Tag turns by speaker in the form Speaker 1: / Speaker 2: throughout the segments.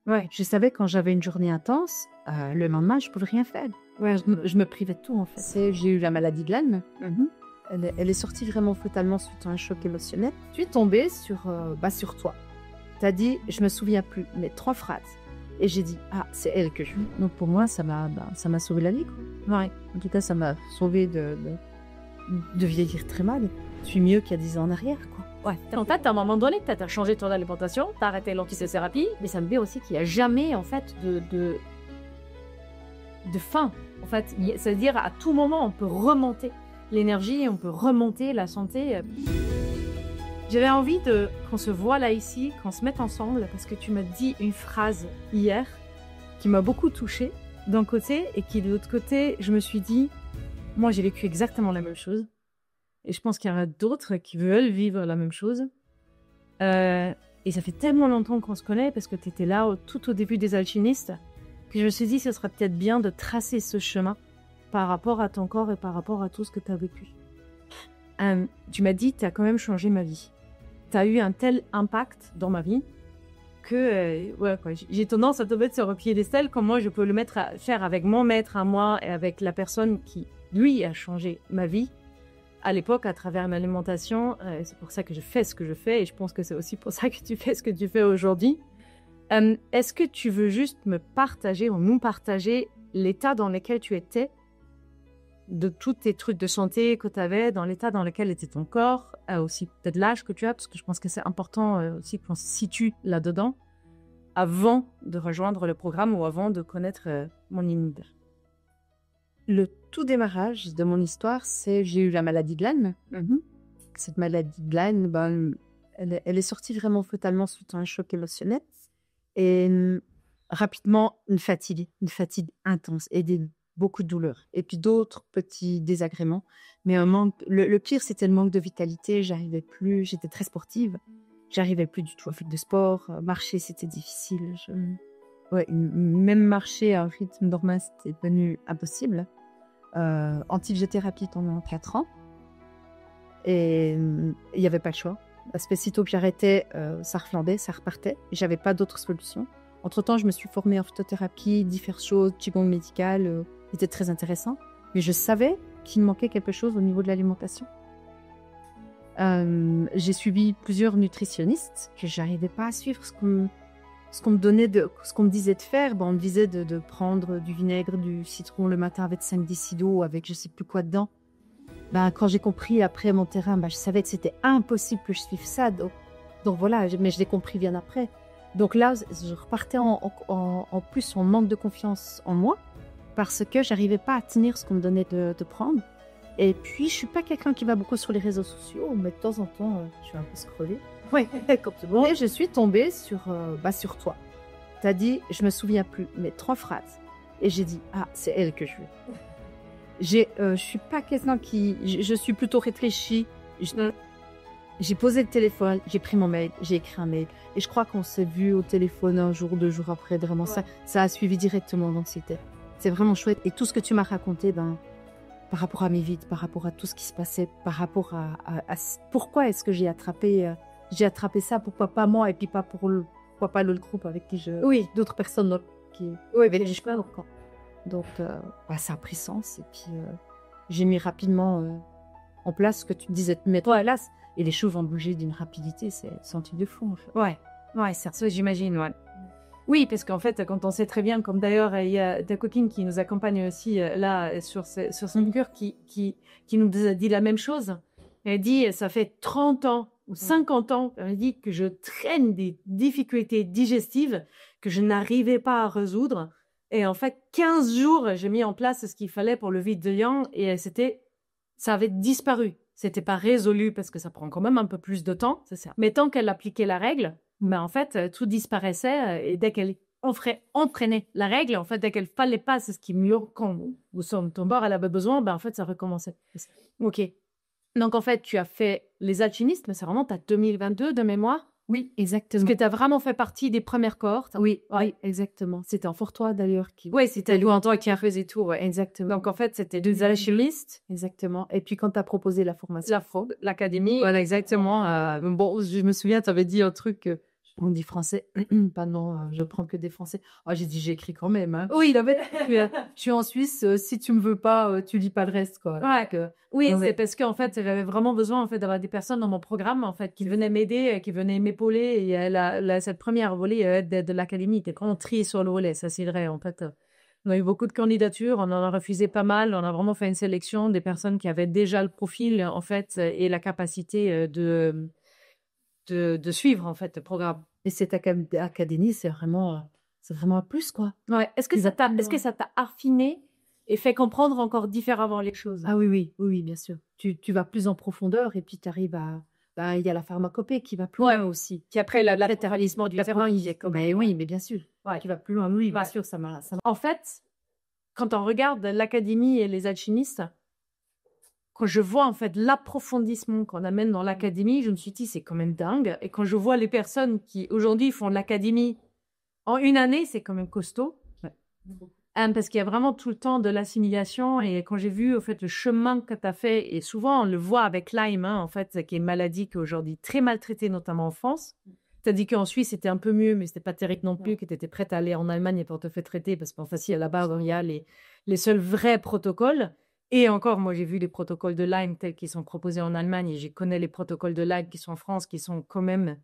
Speaker 1: Ouais.
Speaker 2: Je savais quand j'avais une journée intense, le lendemain, je pouvais rien faire.
Speaker 1: Ouais.
Speaker 2: Je me privais de tout, en fait. J'ai eu la maladie de Lyme.
Speaker 1: Mhm.
Speaker 2: Elle est sortie vraiment brutalement suite à un choc émotionnel. Je suis tombée sur toi. Tu as dit, je me souviens plus, mais 3 phrases. Et j'ai dit, ah, c'est elle que je veux. Donc pour moi, ça m'a sauvé la vie, quoi.
Speaker 1: Ouais.
Speaker 2: En tout cas, ça m'a sauvé de vieillir très mal. Je suis mieux qu'il y a 10 ans en arrière, quoi.
Speaker 1: Ouais. En fait, à un moment donné, tu as changé ton alimentation, tu as arrêté l'antithérapie, mais ça me dit aussi qu'il n'y a jamais, en fait, de fin. En fait, c'est-à-dire, à tout moment, on peut remonter l'énergie, on peut remonter la santé. J'avais envie qu'on se voit là, ici, qu'on se mette ensemble, parce que tu m'as dit une phrase hier qui m'a beaucoup touchée d'un côté, et qui de l'autre côté, je me suis dit, moi, j'ai vécu exactement la même chose. Et je pense qu'il y en a d'autres qui veulent vivre la même chose. Et ça fait tellement longtemps qu'on se connaît, parce que tu étais là tout au début des alchimistes, que je me suis dit, ce serait peut-être bien de tracer ce chemin par rapport à ton corps et par rapport à tout ce que tu as vécu. Tu m'as dit, tu as quand même changé ma vie. Tu as eu un tel impact dans ma vie que j'ai tendance à te mettre sur un piédestal, comme moi je peux le faire avec mon maître à moi et avec la personne qui, lui, a changé ma vie à l'époque à travers mon alimentation. C'est pour ça que je fais ce que je fais, et je pense que c'est aussi pour ça que tu fais ce que tu fais aujourd'hui. Est-ce que tu veux juste me partager ou nous partager l'état dans lequel tu étais, de tous tes trucs de santé que tu avais, dans l'état dans lequel était ton corps, aussi peut-être l'âge que tu as, parce que je pense que c'est important aussi qu'on se situe là-dedans, avant de rejoindre le programme ou avant de connaître mon univers.
Speaker 2: Le tout démarrage de mon histoire, c'est j'ai eu la maladie de Lyme.
Speaker 1: Mm-hmm.
Speaker 2: Cette maladie de Lyme, elle est sortie vraiment brutalement suite à un choc émotionnel. Et rapidement, une fatigue intense et beaucoup de douleurs. Et puis d'autres petits désagréments. Mais le pire, c'était le manque de vitalité. J'arrivais plus, j'étais très sportive. J'arrivais plus du tout à faire de sport. Marcher, c'était difficile. Même marcher à un rythme normal, c'était devenu impossible. Antibiothérapie pendant 4 ans. Et il n'y avait pas le choix. Parce que sitôt que j'arrêtais, ça reflandait, ça repartait. J'avais pas d'autre solution. Entre-temps, je me suis formée en phytothérapie, différentes choses, qigong médical, c'était très intéressant. Mais je savais qu'il me manquait quelque chose au niveau de l'alimentation. J'ai suivi plusieurs nutritionnistes que j'arrivais pas à suivre ce qu'on me donnait, ce qu'on me disait de faire. On me disait de prendre du vinaigre, du citron le matin avec 5 décilitres d'eau, avec je sais plus quoi dedans. Quand j'ai compris après mon terrain, je savais que c'était impossible que je suive ça. Donc voilà, mais je l'ai compris bien après. Donc là, je repartais en plus en manque de confiance en moi, parce que j'arrivais pas à tenir ce qu'on me donnait de prendre. Et puis, je suis pas quelqu'un qui va beaucoup sur les réseaux sociaux, mais de temps en temps, je suis un peu scrollée.
Speaker 1: Oui, comme tout le monde.
Speaker 2: Et je suis tombée sur toi. Tu as dit, je me souviens plus, mais 3 phrases. Et j'ai dit, ah, c'est elle que je veux. Je suis pas quelqu'un je suis plutôt réfléchie. J'ai posé le téléphone, j'ai pris mon mail, j'ai écrit un mail. Et je crois qu'on s'est vu au téléphone 1 jour, 2 jours après. Vraiment, ouais. Ça a suivi directement l'anxiété. C'est vraiment chouette. Et tout ce que tu m'as raconté, par rapport à mes vides, par rapport à tout ce qui se passait, par rapport à pourquoi est-ce que j'ai attrapé ça, pourquoi pas moi, et puis pourquoi pas l'autre groupe avec qui d'autres personnes qui...
Speaker 1: Oui, mais je sais pas encore.
Speaker 2: Donc, ça a pris sens. Et puis, j'ai mis rapidement en place ce que tu me disais de mettre en place. Et les choses vont bouger d'une rapidité, c'est un truc de fou, en fait.
Speaker 1: Ouais, c'est ça, j'imagine, ouais. Oui, parce qu'en fait, quand on sait très bien, comme d'ailleurs, il y a ta copine qui nous accompagne aussi là sur son cœur, qui nous a dit la même chose. Elle dit, ça fait 30 ans ou 50 ans, elle dit que je traîne des difficultés digestives que je n'arrivais pas à résoudre. Et en fait, 15 jours, j'ai mis en place ce qu'il fallait pour le vide de yang, et ça avait disparu. C'était pas résolu parce que ça prend quand même un peu plus de temps, c'est ça. Mais tant qu'elle appliquait la règle, en fait, tout disparaissait, et dès qu'elle entraînait la règle, en fait, dès qu'elle fallait pas, c'est ce qui mieux, quand ton corps elle avait besoin, en fait, ça recommençait. Ok. Donc, en fait, tu as fait les alchimistes, mais c'est vraiment ta 2022 de mémoire.
Speaker 2: Oui, exactement.
Speaker 1: Parce que tu as vraiment fait partie des premières cohortes.
Speaker 2: Oui, exactement. C'était en Fortois, d'ailleurs.
Speaker 1: Oui, c'était longtemps qui a fait tout, ouais, exactement. Donc, en fait, c'était des alchimistes.
Speaker 2: Exactement. Et puis, quand tu as proposé la formation.
Speaker 1: L'académie.
Speaker 2: Voilà, exactement. Je me souviens, tu avais dit un truc, On dit français. Pardon, je prends que des français. Oh, j'ai dit, j'écris quand même. Hein.
Speaker 1: Oui, il avait...
Speaker 2: Je suis en Suisse. Si tu me veux pas, tu lis pas le reste, quoi.
Speaker 1: Ouais.
Speaker 2: Donc,
Speaker 1: Oui,
Speaker 2: ouais.
Speaker 1: c'est parce qu'en fait, j'avais vraiment besoin en fait d'avoir des personnes dans mon programme en fait qui venaient m'aider, qui venaient m'épauler. Et cette première volée de l'académie était vraiment triée sur le volet. Ça, c'est vrai. En fait, on a eu beaucoup de candidatures, on en a refusé pas mal. On a vraiment fait une sélection des personnes qui avaient déjà le profil en fait et la capacité de suivre en fait le programme.
Speaker 2: Et cette académie, c'est vraiment un plus, quoi.
Speaker 1: Ouais. Est-ce que ça t'a affiné et fait comprendre encore différemment les choses?
Speaker 2: Ah oui, bien sûr. Tu vas plus en profondeur et puis tu arrives à... Ben, il y a la pharmacopée qui va plus loin aussi.
Speaker 1: Puis après, latéralisme du cerveau,
Speaker 2: Ben oui, mais bien sûr.
Speaker 1: Ouais.
Speaker 2: Qui va plus loin, oui, bien
Speaker 1: Ouais.
Speaker 2: sûr, ça m'a...
Speaker 1: En fait, quand on regarde l'académie et les alchimistes, quand je vois en fait l'approfondissement qu'on amène dans l'académie, je me suis dit c'est quand même dingue. Et quand je vois les personnes qui aujourd'hui font de l'académie en une année, c'est quand même costaud.
Speaker 2: Ouais.
Speaker 1: Parce qu'il y a vraiment tout le temps de l'assimilation. Et quand j'ai vu en fait le chemin que tu as fait, et souvent on le voit avec Lyme, hein, en fait, qui est une maladie qui est aujourd'hui très maltraitée, notamment en France. Tu as dit qu'en Suisse c'était un peu mieux, mais c'était pas terrible non plus, que tu étais prête à aller en Allemagne pour te faire traiter, parce qu'en fait, là-bas, il y a les seuls vrais protocoles. Et encore, moi, j'ai vu les protocoles de Lyme tels qu'ils sont proposés en Allemagne, et je connais les protocoles de Lyme qui sont en France, qui sont quand même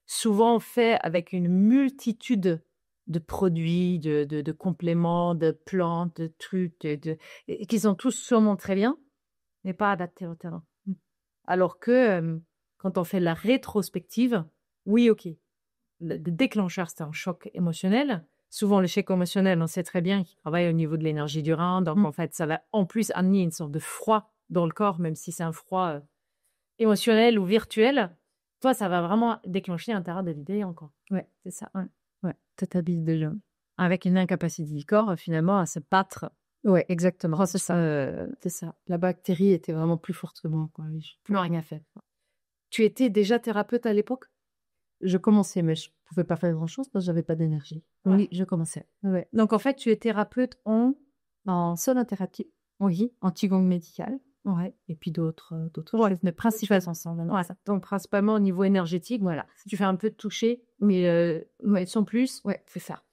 Speaker 1: souvent faits avec une multitude de produits, de compléments, de plantes, de trucs, et qui sont tous sûrement très bien, mais pas adaptés au terrain. Alors que quand on fait la rétrospective, oui, ok, le déclencheur, c'est un choc émotionnel. Souvent, le choc émotionnel, on sait très bien qu'il travaille au niveau de l'énergie du rein. Donc, en fait, ça va en plus amener une sorte de froid dans le corps, même si c'est un froid émotionnel ou virtuel. Toi, ça va vraiment déclencher un terrain de l'idée encore.
Speaker 2: Ouais, c'est ça. Ouais, tu t'habilles déjà.
Speaker 1: Avec une incapacité du corps, finalement, à se battre.
Speaker 2: Ouais, exactement.
Speaker 1: Oh, c'est ça.
Speaker 2: C'est ça. La bactérie était vraiment plus forte que moi, quoi. Je
Speaker 1: plus rien fait. Tu étais déjà thérapeute à l'époque?
Speaker 2: Je commençais, mais je pouvais pas faire grand-chose parce que j'avais pas d'énergie.
Speaker 1: Ouais.
Speaker 2: Oui, je commençais. Ouais.
Speaker 1: Donc, en fait, tu es thérapeute
Speaker 2: en sonothérapie,
Speaker 1: oui,
Speaker 2: en qigong médical,
Speaker 1: ouais,
Speaker 2: et puis d'autres
Speaker 1: ouais,
Speaker 2: choses, mais principalement ensemble.
Speaker 1: Ouais, donc principalement au niveau énergétique, voilà. Tu fais un peu de toucher, mais ouais, sans plus.
Speaker 2: Ouais, c'est ça.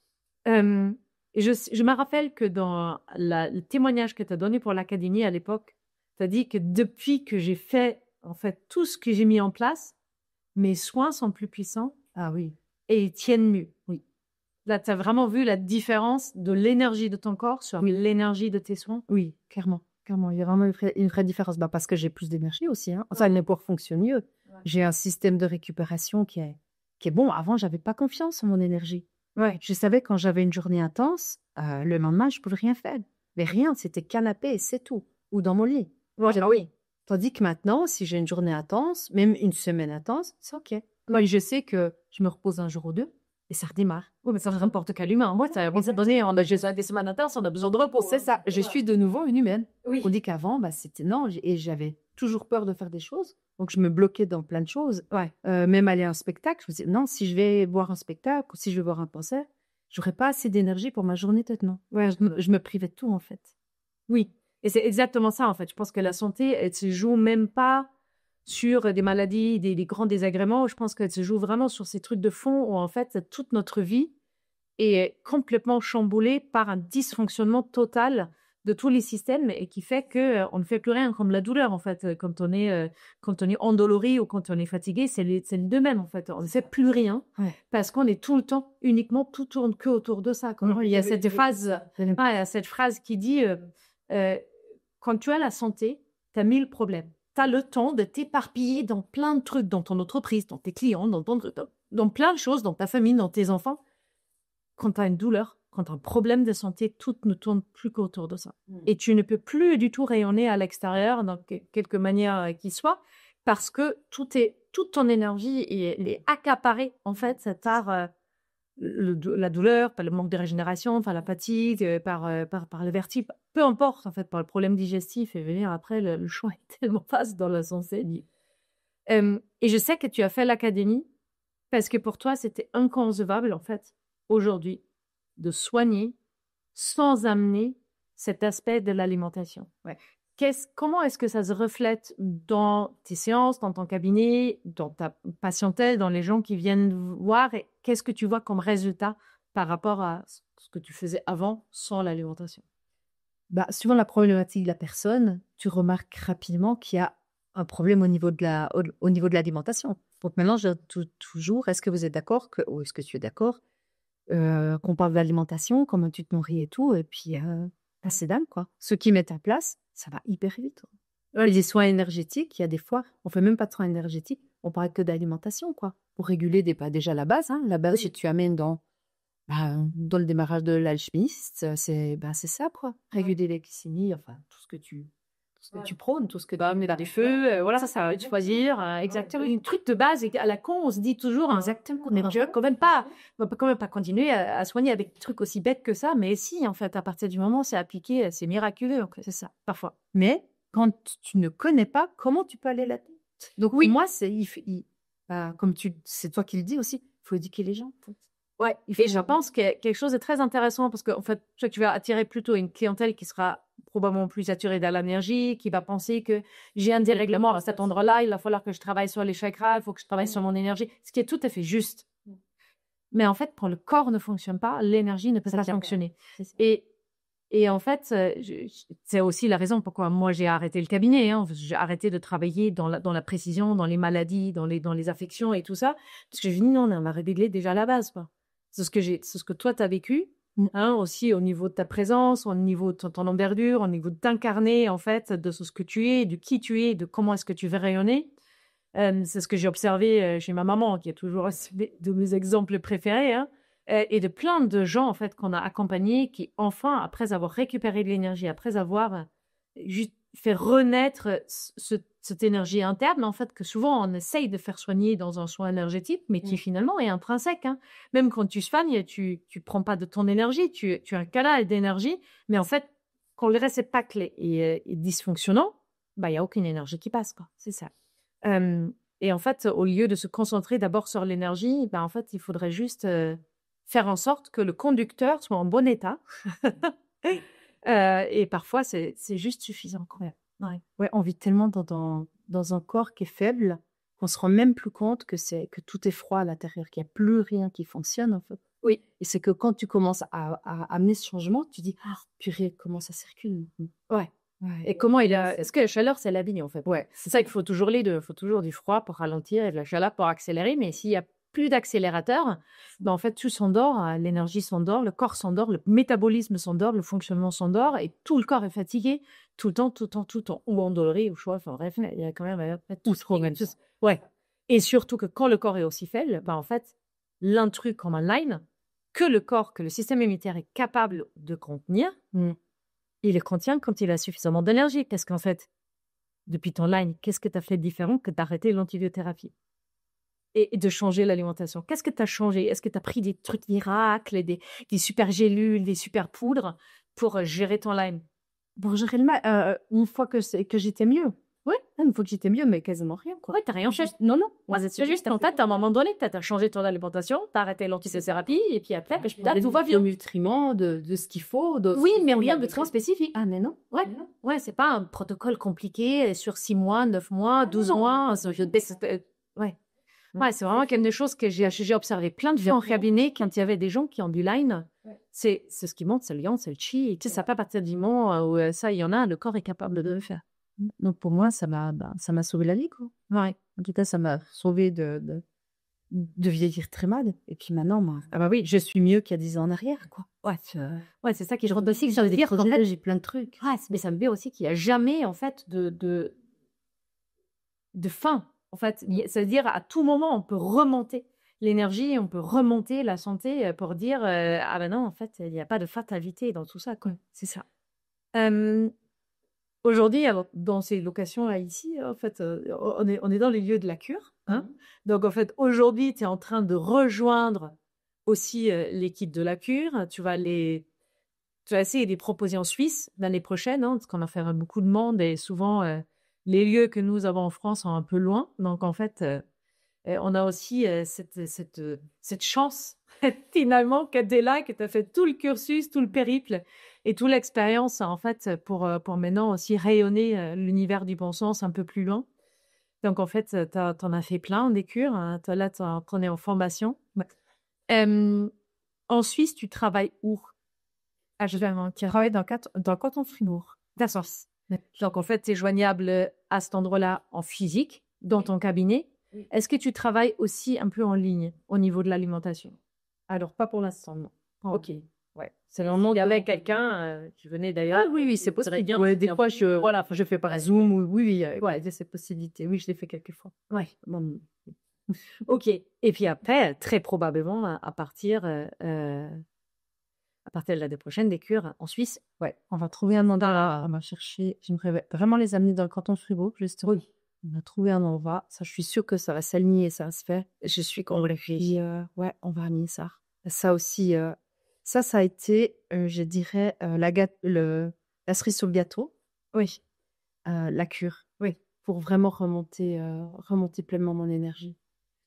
Speaker 1: Et je me rappelle que dans le témoignage que tu as donné pour l'académie à l'époque, tu as dit que depuis que j'ai fait en fait tout ce que j'ai mis en place, mes soins sont plus puissants.
Speaker 2: Ah oui.
Speaker 1: Et ils tiennent mieux.
Speaker 2: Oui.
Speaker 1: Là, tu as vraiment vu la différence de l'énergie de ton corps sur l'énergie de tes soins?
Speaker 2: Oui, clairement. Il y a vraiment une vraie différence. Bah, parce que j'ai plus d'énergie aussi. Hein. Enfin, le corps fonctionne mieux. Ouais. J'ai un système de récupération qui est bon. Avant, j'avais pas confiance en mon énergie.
Speaker 1: Ouais.
Speaker 2: Je savais quand j'avais une journée intense, le lendemain, je pouvais rien faire. Mais rien, c'était canapé et c'est tout. Ou dans mon lit.
Speaker 1: Ouais, oui.
Speaker 2: Tandis que maintenant, si j'ai une journée intense, même une semaine intense, c'est OK. Moi, je sais que je me repose un jour ou deux et ça redémarre.
Speaker 1: Oui, mais ça n'importe quel humain. Moi, ça on s'est donné, on a juste des semaines intenses, on a besoin de repos.
Speaker 2: C'est ça. Je suis de nouveau une humaine.
Speaker 1: Oui.
Speaker 2: On dit qu'avant, bah, c'était non. Et j'avais toujours peur de faire des choses. Donc, je me bloquais dans plein de choses.
Speaker 1: Ouais.
Speaker 2: Même aller à un spectacle, je me disais, non, si je vais voir un spectacle ou si je vais voir un concert, j'aurais pas assez d'énergie pour ma journée maintenant. Ouais, je me privais de tout, en fait.
Speaker 1: Oui. Et c'est exactement ça, en fait. Je pense que la santé, elle se joue même pas sur des maladies, des grands désagréments. Je pense qu'elle se joue vraiment sur ces trucs de fond où, en fait, toute notre vie est complètement chamboulée par un dysfonctionnement total de tous les systèmes et qui fait qu'on ne fait plus rien, comme la douleur, en fait. Quand on est endolori ou quand on est fatigué, c'est les deux mêmes, en fait. On ne fait plus rien parce qu'on est tout le temps, uniquement, tout tourne que autour de ça. Il y a cette phrase qui dit quand tu as la santé, tu as 1000 problèmes. Tu as le temps de t'éparpiller dans plein de trucs, dans ton entreprise, dans tes clients, dans plein de choses, dans ta famille, dans tes enfants. Quand tu as une douleur, quand tu as un problème de santé, tout ne tourne plus qu'autour de ça. Et tu ne peux plus du tout rayonner à l'extérieur, dans quelque manière qu'il soit, parce que toute ton énergie est accaparée, en fait, par la douleur, par le manque de régénération, par la fatigue, par le vertige, peu importe, en fait, par le problème digestif. Et venir après, le choix est tellement vaste dans la santé. Et je sais que tu as fait l'académie parce que pour toi, c'était inconcevable, en fait, aujourd'hui, de soigner sans amener cet aspect de l'alimentation.
Speaker 2: Ouais.
Speaker 1: comment est-ce que ça se reflète dans tes séances, dans ton cabinet, dans ta patientèle, dans les gens qui viennent voir et qu'est-ce que tu vois comme résultat par rapport à ce que tu faisais avant sans l'alimentation?
Speaker 2: Bah, suivant la problématique de la personne, tu remarques rapidement qu'il y a un problème au niveau de l'alimentation. Donc maintenant, je dis toujours, est-ce que vous êtes d'accord ou est-ce que tu es d'accord qu'on parle de l'alimentation, comment tu te nourris et tout, et puis bah, c'est dingue, quoi. Ceux qui mettent en place, ça va hyper vite. Les soins énergétiques, il y a des fois, on fait même pas de soins énergétiques, on parle que d'alimentation, quoi, pour réguler déjà la base, hein. La base, si tu amènes dans le démarrage de l'alchimiste, c'est ça, quoi. Réguler la glycémie, enfin, tout ce que tu prônes, tout ce que tu
Speaker 1: Amener dans les feux, voilà, ça va choisir, exactement. Un truc de base, et à la con, on se dit toujours, exactement, on ne peut quand même pas continuer à soigner avec des trucs aussi bêtes que ça, mais si, en fait, à partir du moment où c'est appliqué, c'est miraculeux, donc c'est ça, parfois.
Speaker 2: Mais quand tu ne connais pas, comment tu peux aller là-dedans? Donc,
Speaker 1: Oui.
Speaker 2: pour moi, c'est toi qui le dis aussi, il faut éduquer les gens, en fait.
Speaker 1: Ouais, et je pense que quelque chose de très intéressant parce qu'en fait, tu vas attirer plutôt une clientèle qui sera probablement plus saturée dans l'énergie, qui va penser que j'ai un dérèglement à cet endroit-là, il va falloir que je travaille sur les chakras, il faut que je travaille sur mon énergie, ce qui est tout à fait juste. Mais en fait, quand le corps ne fonctionne pas, l'énergie ne peut pas fonctionner. Et en fait, c'est aussi la raison pourquoi moi j'ai arrêté le cabinet. Hein. J'ai arrêté de travailler dans la précision, dans les maladies, dans les affections et tout ça. Parce que je me dis non, on va régler déjà la base, quoi. C'est ce que toi, tu as vécu, hein, aussi au niveau de ta présence, au niveau de ton envergure, au niveau de t'incarner, en fait, de ce que tu es, de qui tu es, de comment est-ce que tu veux rayonner. C'est ce que j'ai observé chez ma maman, qui est toujours de mes exemples préférés, hein, et de plein de gens, en fait, qu'on a accompagnés, qui, enfin, après avoir récupéré de l'énergie, après avoir juste fait renaître cette énergie interne, en fait, que souvent on essaye de faire soigner dans un soin énergétique, mais qui finalement est intrinsèque. Hein. Même quand tu soignes, tu prends pas de ton énergie, tu as un canal d'énergie, mais en fait, quand le réceptacle est dysfonctionnant, bah, il n'y a aucune énergie qui passe, quoi. C'est ça. Et en fait, au lieu de se concentrer d'abord sur l'énergie, bah, en fait, il faudrait juste faire en sorte que le conducteur soit en bon état. Et parfois, c'est juste suffisant.
Speaker 2: Ouais, on vit tellement dans un corps qui est faible qu'on se rend même plus compte que tout est froid à l'intérieur, qu'il n'y a plus rien qui fonctionne, en fait.
Speaker 1: Oui.
Speaker 2: Et c'est que quand tu commences à amener ce changement, tu dis, ah, purée, comment ça circule?
Speaker 1: Ouais.
Speaker 2: Ouais.
Speaker 1: Et comment est-ce que la chaleur, c'est la vie, en fait? Ouais. C'est ça qu'il faut toujours les deux. Il faut toujours du froid pour ralentir et de la chaleur pour accélérer. Mais s'il y a plus d'accélérateur, ben en fait, tout s'endort, l'énergie s'endort, le corps s'endort, le métabolisme s'endort, le fonctionnement s'endort et tout le corps est fatigué tout le temps, ou endolori, ou choix, enfin bref, il y a quand même tout ce problème. Ouais. Et surtout que quand le corps est aussi faible, ben en fait, l'intrus comme un line, que le système immunitaire est capable de contenir, il le contient quand il a suffisamment d'énergie. Parce qu'en fait, depuis ton line, qu'est-ce que tu as fait de différent que d'arrêter l'antibiothérapie et de changer l'alimentation? Qu'est-ce que tu as changé? Est-ce que tu as pris des trucs miracles, des super gélules, des super poudres pour gérer ton Lyme?
Speaker 2: Pour gérer le mal, une fois que j'étais mieux.
Speaker 1: Oui,
Speaker 2: une fois que j'étais mieux, mais quasiment rien, quoi.
Speaker 1: Oui, tu n'as rien changé.
Speaker 2: Non.
Speaker 1: C'est juste en fait, à un moment donné, tu as changé ton alimentation, tu as arrêté l'antibiothérapie, et puis après, tout va bien.
Speaker 2: De nutriments, de ce qu'il faut.
Speaker 1: Oui, mais rien de très spécifique.
Speaker 2: Ah, mais non.
Speaker 1: Ouais, c'est pas un protocole compliqué sur 6 mois, 9 mois, 12 mois. Ouais, c'est vraiment quelque chose que j'ai observé plein de fois en cabinet quand il y avait des gens qui ont du Lyme. C'est ce qui monte, c'est le yang, c'est le chi. Et tu sais, ça pas partir du moment où ça, il y en a, le corps est capable de le faire.
Speaker 2: Donc pour moi, ça m'a sauvé la vie, quoi.
Speaker 1: Ouais.
Speaker 2: En tout cas, ça m'a sauvé de vieillir très mal. Et puis maintenant, moi,
Speaker 1: ah bah oui,
Speaker 2: je suis mieux qu'il y a 10 ans en arrière, quoi.
Speaker 1: Ouais, c'est ça qui je rentre aussi.
Speaker 2: J'ai plein de trucs.
Speaker 1: Ouais, mais ça me dit aussi qu'il n'y a jamais, en fait, de fin. En fait, c'est-à-dire à tout moment, on peut remonter l'énergie, on peut remonter la santé pour dire ah ben non, en fait, il n'y a pas de fatalité dans tout ça, quoi. C'est ça. Aujourd'hui, alors, dans ces locations-là ici, en fait, on est dans les lieux de la cure. Hein. Donc, en fait, aujourd'hui, tu es en train de rejoindre aussi l'équipe de la cure. Tu vas essayer de les proposer en Suisse l'année prochaine, hein, parce qu'on a fait beaucoup de monde et souvent, les lieux que nous avons en France sont un peu loin. Donc, en fait, on a aussi cette chance, finalement, que tu es là, que tu as fait tout le cursus, tout le périple et toute l'expérience, en fait, pour maintenant aussi rayonner l'univers du bon sens un peu plus loin. Donc, en fait, tu en as fait plein des cures. Hein. Là, tu en es en formation. En Suisse, tu travailles où?
Speaker 2: Ah, je travaille dans le canton de Fribourg.
Speaker 1: D'accord. Donc, en fait, tu es joignable à cet endroit-là en physique, dans ton cabinet. Oui. Est-ce que tu travailles aussi un peu en ligne au niveau de l'alimentation?
Speaker 2: Alors, pas pour l'instant, non.
Speaker 1: Oh. Ok. Ouais. C'est le moment. Il y avait quelqu'un qui venait d'ailleurs.
Speaker 2: Ah oui, c'est possible.
Speaker 1: Ouais, des fois, je fais par Zoom. Oui,
Speaker 2: ouais, c'est possibilité. Oui, je l'ai fait quelques fois.
Speaker 1: Ouais. Bon. Ok. Et puis après, très probablement, à partir de l'année prochaine, des cures en Suisse.
Speaker 2: Ouais, on va trouver un endroit. On va chercher. J'aimerais vraiment les amener dans le canton de Fribourg. Juste. Oui. On a trouvé un endroit. Ça, je suis sûre que ça va s'aligner et ça va se faire.
Speaker 1: Je suis convaincue.
Speaker 2: Ouais, on va amener ça. Ça aussi, ça a été, je dirais, la cerise sur le gâteau.
Speaker 1: Oui.
Speaker 2: La cure.
Speaker 1: Oui.
Speaker 2: Pour vraiment remonter pleinement mon énergie.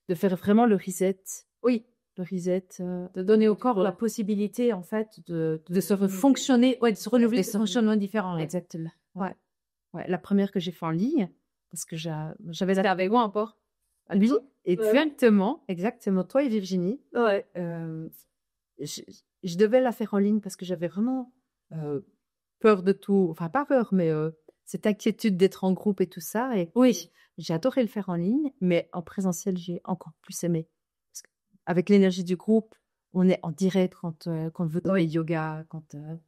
Speaker 2: De faire vraiment le reset.
Speaker 1: Oui.
Speaker 2: Le reset.
Speaker 1: De donner au corps la possibilité, en fait, de se fonctionner, de se renouveler des fonctionnements différents.
Speaker 2: Exactement.
Speaker 1: Ouais.
Speaker 2: La première que j'ai fait en ligne, parce que j'avais...
Speaker 1: C'était avec moi encore.
Speaker 2: Lui, exactement. Toi et Virginie.
Speaker 1: Ouais.
Speaker 2: Je devais la faire en ligne parce que j'avais vraiment peur de tout. Enfin, pas peur, mais cette inquiétude d'être en groupe et tout ça. Et
Speaker 1: oui,
Speaker 2: j'ai adoré le faire en ligne, mais en présentiel, j'ai encore plus aimé. Parce qu'avec l'énergie du groupe, on est en direct quand on veut le yoga.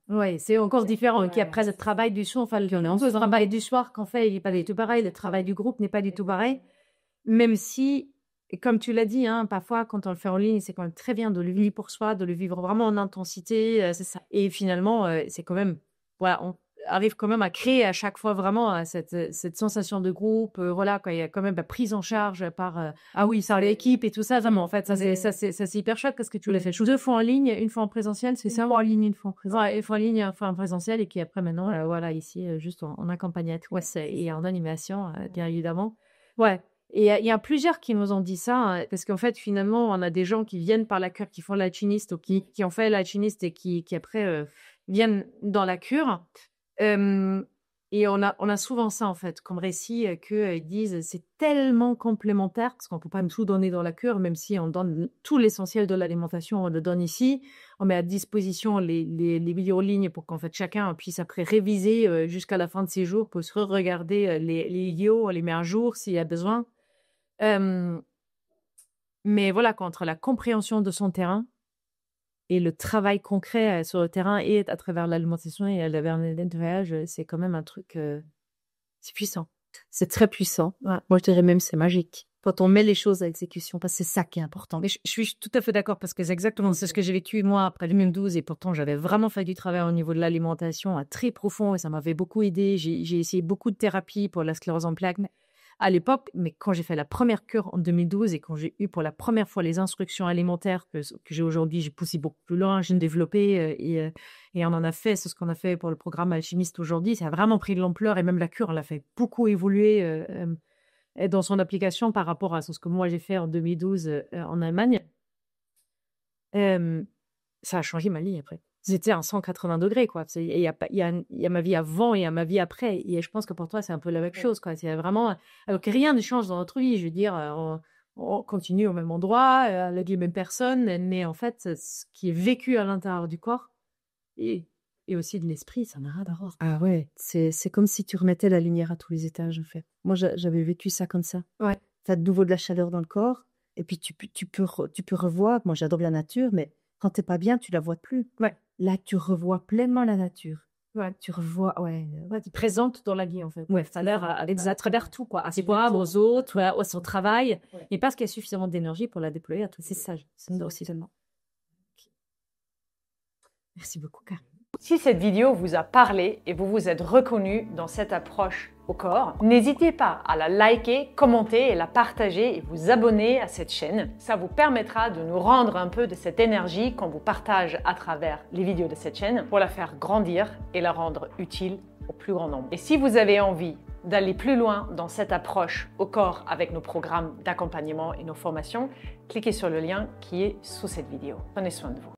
Speaker 1: Oui, c'est encore différent. Après, le travail du soir, enfin, le travail du soir qu'on fait, il n'est pas du tout pareil. Le travail du groupe n'est pas du tout pareil. Même si, comme tu l'as dit, hein, parfois, quand on le fait en ligne, c'est quand même très bien de le vivre pour soi, de le vivre vraiment en intensité. C'est ça. Et finalement, c'est quand même... Voilà, on arrive quand même à créer à chaque fois vraiment cette sensation de groupe. Voilà, quand il y a quand même la prise en charge par l'équipe et tout ça. Vraiment, en fait, ça c'est hyper chouette parce que tu l'as fait 2 fois en ligne, 1 fois en présentiel, c'est ça?
Speaker 2: 1 fois en ligne, 1 fois en présentiel.
Speaker 1: Ouais, 1 fois en ligne, 1 fois en présentiel. Et qui après, maintenant, voilà, ici, juste en accompagnatrice et en animation, bien évidemment. Ouais. Et il y a plusieurs qui nous ont dit ça, hein, parce qu'en fait, finalement, on a des gens qui viennent par la cure, qui font l'alchimiste ou qui ont fait l'alchimiste et qui après viennent dans la cure. Et on a souvent ça, en fait, comme récit, qu'ils disent c'est tellement complémentaire, parce qu'on ne peut pas tout donner dans la cure, même si on donne tout l'essentiel de l'alimentation, on le donne ici. On met à disposition les vidéos en ligne pour qu'en fait chacun puisse après réviser jusqu'à la fin de ses jours, pour se regarder les vidéos, les met à jour s'il y a besoin. Mais voilà, entre la compréhension de son terrain et le travail concret sur le terrain et à travers l'alimentation et à travers le nettoyage, c'est quand même un truc, c'est puissant.
Speaker 2: C'est très puissant.
Speaker 1: Ouais.
Speaker 2: Moi, je dirais même c'est magique. Quand on met les choses à exécution, parce que c'est ça qui est important.
Speaker 1: Mais je suis tout à fait d'accord, parce que c'est exactement ce que j'ai vécu, moi, après 2012, et pourtant, j'avais vraiment fait du travail au niveau de l'alimentation très profond, et ça m'avait beaucoup aidé. J'ai essayé beaucoup de thérapies pour la sclérose en plaques à l'époque, mais quand j'ai fait la première cure en 2012 et quand j'ai eu pour la première fois les instructions alimentaires que j'ai aujourd'hui, j'ai poussé beaucoup plus loin, j'ai développé et on en a fait, c'est ce qu'on a fait pour le programme Alchimiste aujourd'hui, ça a vraiment pris de l'ampleur et même la cure, elle a fait beaucoup évoluer dans son application par rapport à ce que moi j'ai fait en 2012 en Allemagne. Ça a changé ma vie après. C'était à 180 degrés, quoi. Il y a ma vie avant et il y a ma vie après. Et je pense que pour toi, c'est un peu la même chose, quoi. C'est vraiment... Alors que rien ne change dans notre vie. Je veux dire, on continue au même endroit, avec les mêmes personnes, mais en fait, ce qui est vécu à l'intérieur du corps et aussi de l'esprit, ça n'a rien à voir.
Speaker 2: Ah ouais, c'est comme si tu remettais la lumière à tous les étages, en fait. Moi, j'avais vécu ça comme ça.
Speaker 1: Ouais.
Speaker 2: Tu as de nouveau de la chaleur dans le corps, et puis tu peux revoir. Moi, j'adore la nature, mais quand t'es pas bien, tu la vois plus.
Speaker 1: Ouais.
Speaker 2: Là, tu revois pleinement la nature.
Speaker 1: Ouais.
Speaker 2: Tu revois,
Speaker 1: tu es présente dans la vie, en fait.
Speaker 2: Ouais.
Speaker 1: Ça a l'air à travers tout, quoi. À ses poids, aux autres, à son travail. Ouais. Et parce qu'il y a suffisamment d'énergie pour la déployer à tout. C'est ça, aussi seulement. Okay. Merci beaucoup, Karine. Si cette vidéo vous a parlé et vous vous êtes reconnu dans cette approche au corps, n'hésitez pas à la liker, commenter et la partager et vous abonner à cette chaîne. Ça vous permettra de nous rendre un peu de cette énergie qu'on vous partage à travers les vidéos de cette chaîne pour la faire grandir et la rendre utile au plus grand nombre. Et si vous avez envie
Speaker 3: d'aller plus loin dans cette approche au corps avec nos programmes d'accompagnement et nos formations, cliquez sur le lien qui est sous cette vidéo. Prenez soin de vous.